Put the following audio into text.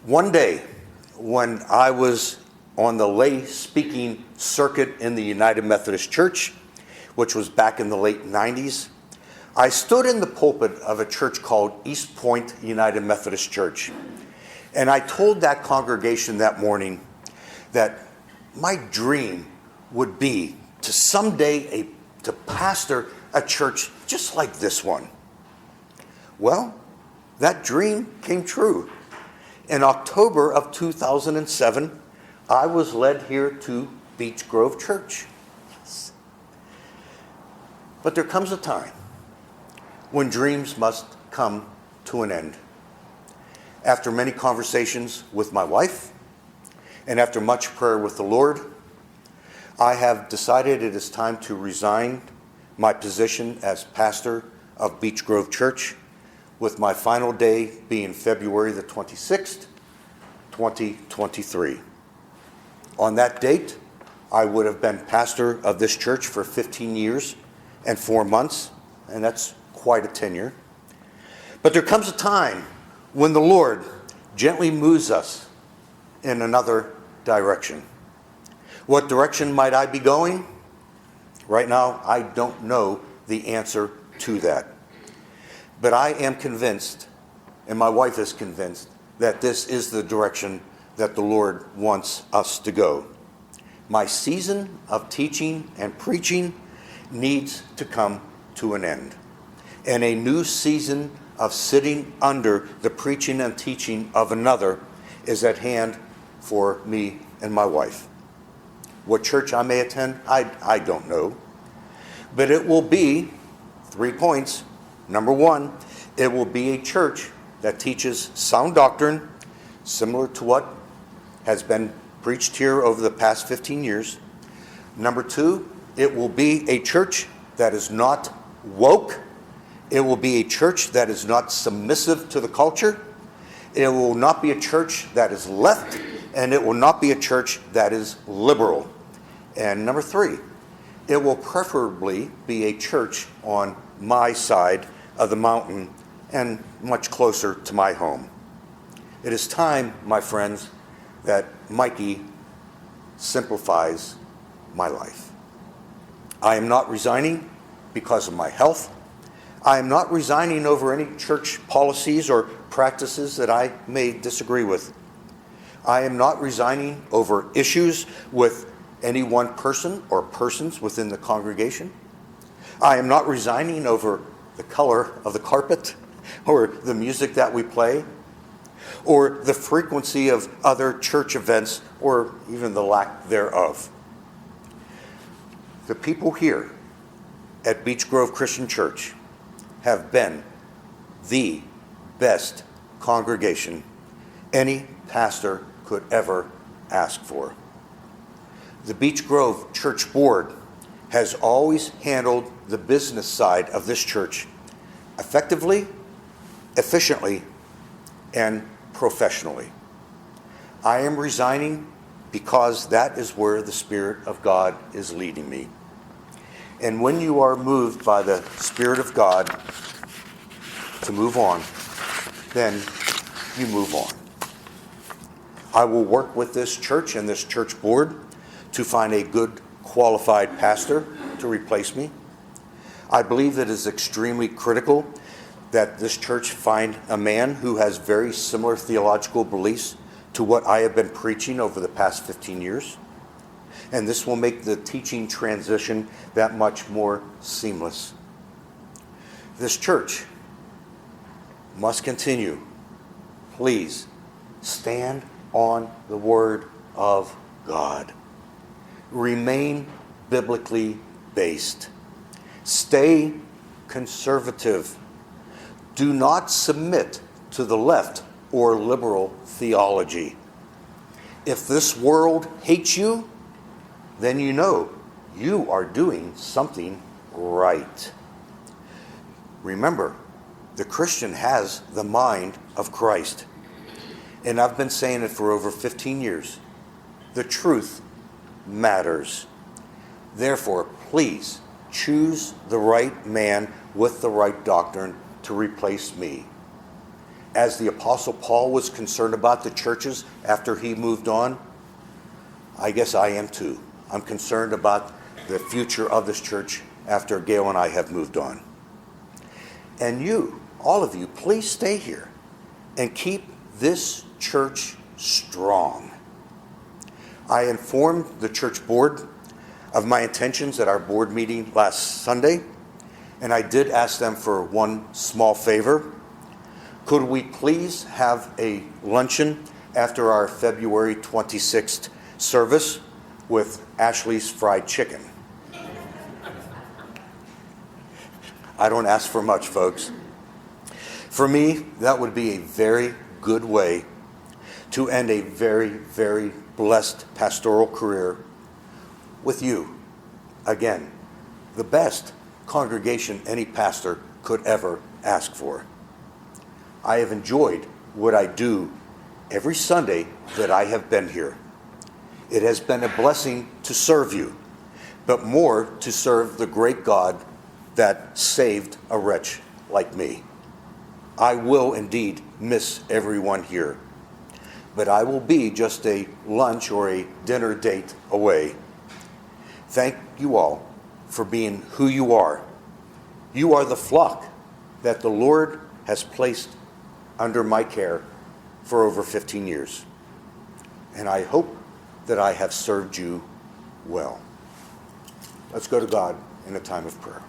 One day, when I was on the lay speaking circuit in the United Methodist Church, which was back in the late 90s, I stood in the pulpit of a church called East Point United Methodist Church. And I told that congregation that morning that my dream would be to someday to pastor a church just like this one. Well, that dream came true. In October of 2007, I was led here to Beech Grove Church. But there comes a time when dreams must come to an end. After many conversations with my wife, and after much prayer with the Lord, I have decided it is time to resign my position as pastor of Beech Grove Church, with my final day being February the 26th, 2023. On that date, I would have been pastor of this church for 15 years and 4 months, and that's quite a tenure. But there comes a time when the Lord gently moves us in another direction. What direction might I be going? Right now, I don't know the answer to that. But I am convinced, and my wife is convinced, that this is the direction that the Lord wants us to go. My season of teaching and preaching needs to come to an end. And a new season of sitting under the preaching and teaching of another is at hand for me and my wife. What church I may attend, I don't know. But it will be 3 points. Number one, it will be a church that teaches sound doctrine, similar to what has been preached here over the past 15 years. Number two, it will be a church that is not woke. It will be a church that is not submissive to the culture. It will not be a church that is left, and it will not be a church that is liberal. And number three, it will preferably be a church on my side of the mountain and much closer to my home. It is time, my friends, that Mikey simplifies my life. I am not resigning because of my health. I am not resigning over any church policies or practices that I may disagree with. I am not resigning over issues with any one person or persons within the congregation. I am not resigning over the color of the carpet or the music that we play or the frequency of other church events or even the lack thereof. The people here at Beech Grove Christian Church have been the best congregation any pastor could ever ask for. The Beech Grove Church Board has always handled the business side of this church effectively, efficiently, and professionally. I am resigning because that is where the Spirit of God is leading me. And when you are moved by the Spirit of God to move on, then you move on. I will work with this church and this church board to find a good, qualified pastor to replace me. I believe it is extremely critical that this church find a man who has very similar theological beliefs to what I have been preaching over the past 15 years. And this will make the teaching transition that much more seamless. This church must continue. Please stand on the Word of God. Remain biblically based. Stay conservative. Do not submit to the left or liberal theology. If this world hates you, then you know you are doing something right. Remember, the Christian has the mind of Christ. And I've been saying it for over 15 years. The truth matters. Therefore, please choose the right man with the right doctrine to replace me. as the Apostle Paul was concerned about the churches after he moved on, I guess I am too. I'm concerned about the future of this church after Gail and I have moved on. And you, all of you, please stay here and keep this church strong. I informed the church board of my intentions at our board meeting last Sunday, and I did ask them for one small favor. Could we please have a luncheon after our February 26th service with Ashley's Fried Chicken? I don't ask for much, folks. For me, that would be a very good way to end a very, very blessed pastoral career with you. Again, the best congregation any pastor could ever ask for. I have enjoyed what I do every Sunday that I have been here. It has been a blessing to serve you, but more to serve the great God that saved a wretch like me. I will indeed miss everyone here, but I will be just a lunch or a dinner date away. Thank you all for being who you are. You are the flock that the Lord has placed under my care for over 15 years. And I hope that I have served you well. Let's go to God in a time of prayer.